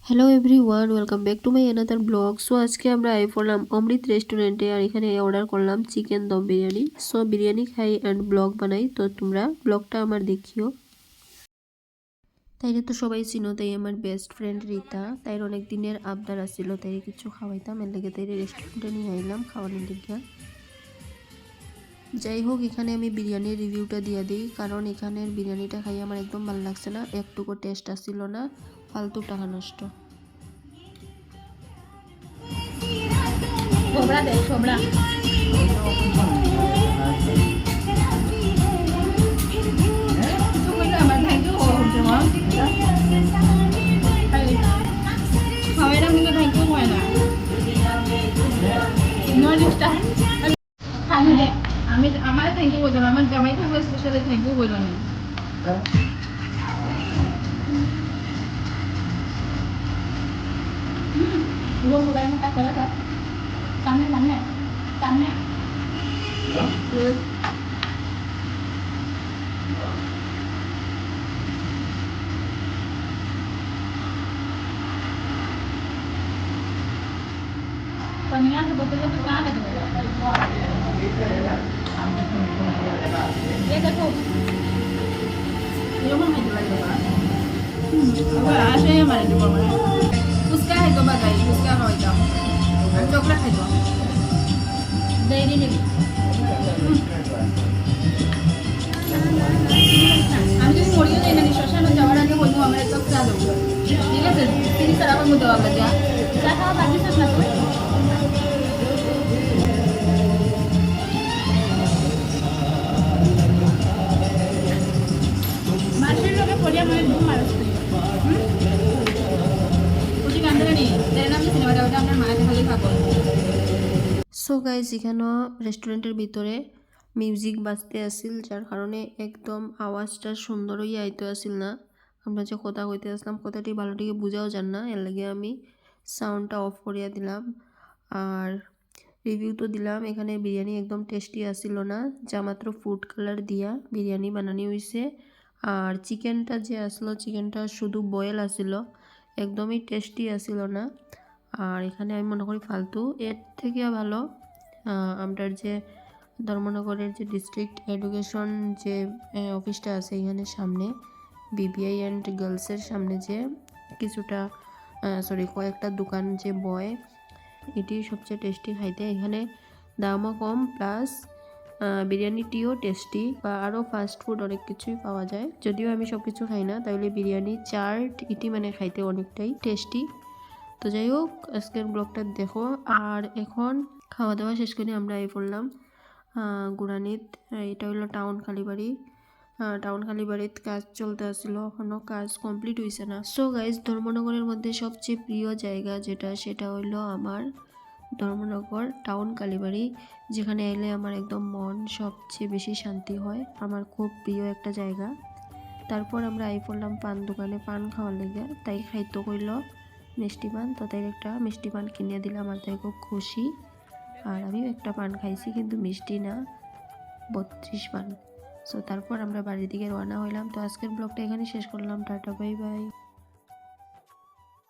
Hello everyone, welcome back to my another blog. So আজকে আমরা I পড়লাম অমৃত রেস্টুরেন্টে, আর এখানে অর্ডার করলাম চিকেন দম বিরিয়ানি। সো বিরিয়ানি খাই অ্যান্ড ব্লগ বানাই, তো তোমরা ব্লগটা আমার দেখিও। তাইরে তো সবাই চিনো, তাই আমার বেস্ট ফ্রেন্ড রীতা, তাইর অনেক দিনের আবদার আসছিল, তাই কিছু খাওয়াইতাম, এর লেগে তাই রেস্টুরেন্টে নিয়ে আইলাম খাওয়ানোর দিকে। যাই হোক, এখানে আমি বিরিয়ানির রিভিউটা দিয়ে দিই, কারণ এখানের বিরিয়ানিটা খাই আমার একদম ভালো লাগছে না, একটুকু টেস্ট আসছিল না, ফালতু টাকা নষ্ট। Sobra de sobra. আমি আমার থ্যাংক ইউ বললাম, আমার জামাই থাকবে স্পেশালি থ্যাংক ইউ বললাম। Luôn vào đây nó cắt tới hết. Cắn nè, cắn nè. Còn nhá thì bố tôi cho cá này được. Đây cái cục. Yêu không hay được rồi. Bây giờ sẽ mà được rồi. Puska hay có bà gầy, puska rồi đó. Ăn chocolate hay đó. Đây đi đi. আমি যদি মরিও যাই না, শ্মশানে যাওয়ার আগে বলবো আমার একটা চা দেবো, ঠিক আছে? 30 টাকার মতো হবে। যা চা খাওয়া বাকি থাক না তো। মাছের লোকে পড়িয়া মানে ঘুম মারছ বুঝি গান দেবে নি তাই না? আমি সিনেমাটা ওটা আপনার মায়ের খালি খাবো। সো গাইজ, এখানেও রেস্টুরেন্টের ভিতরে মিউজিক বাজতে আসিল, যার কারণে একদম আওয়াজটা সুন্দর হইয়া আইতে আসিল না। আমরা যে কথা কইতে আসলাম কথাটি ভালোটিকে বুঝাও যান না, এর লাগে আমি সাউন্ডটা অফ করিয়া দিলাম। আর রিভিউ তো দিলাম, এখানে বিরিয়ানি একদম টেস্টি আসিল না, যা মাত্র ফুড কালার দিয়া বিরিয়ানি বানানি হয়েছে। আর চিকেনটা যে আসলো, চিকেনটা শুধু বয়েল আসিল, একদমই টেস্টি আসিল না। আর এখানে আমি মনে করি ফালতু, এর থেকে ভালো আমরার যে ধর্মনগরের যে ডিস্ট্রিক্ট এডুকেশন যে অফিসটা আছে এখানে সামনে, বিবিআই অ্যান্ড গার্লসের সামনে যে কিছুটা কয়েকটা দোকান যে বয়, এটি সবচেয়ে টেস্টি খাইতে। এখানে দামও কম, প্লাস বিরিয়ানিটিও টেস্টি, বা আরও ফাস্ট ফুড অনেক কিছুই পাওয়া যায়। যদিও আমি সব কিছু খাই না, তাহলে বিরিয়ানি চাট এটি মানে খাইতে অনেকটাই টেস্টি। তো যাই হোক, আজকের ব্লগটা দেখো। আর এখন খাওয়া দাওয়া শেষ করে আমরা এই পড়লাম গুড়ানিত। এটা হলো টাউন কালীবাড়ি। টাউন কালীবাড়িতে কাজ চলতে আসছিল, এখনও কাজ কমপ্লিট হয়েছে না। সো গাইজ, ধর্মনগরের মধ্যে সবচেয়ে প্রিয় জায়গা যেটা, সেটা হইলো আমার ধর্মনগর টাউন কালীবাড়ি, যেখানে এলে আমার একদম মন সবচেয়ে বেশি শান্তি হয়। আমার খুব প্রিয় একটা জায়গা। তারপর আমরা আই পড়লাম পান দোকানে পান খাওয়ার লেগে, তাই খাইতে কইল মিষ্টি পান, তো তাই একটা মিষ্টি পান কিনে দিলাম, আর তাই খুব খুশি। আর আমিও একটা পান খাইছি, কিন্তু মিষ্টি না, 32 পান। সো তারপর আমরা বাড়ির দিকে রওনা হইলাম। তো আজকের ব্লগটা এখানে শেষ করলাম। Tata, bye bye.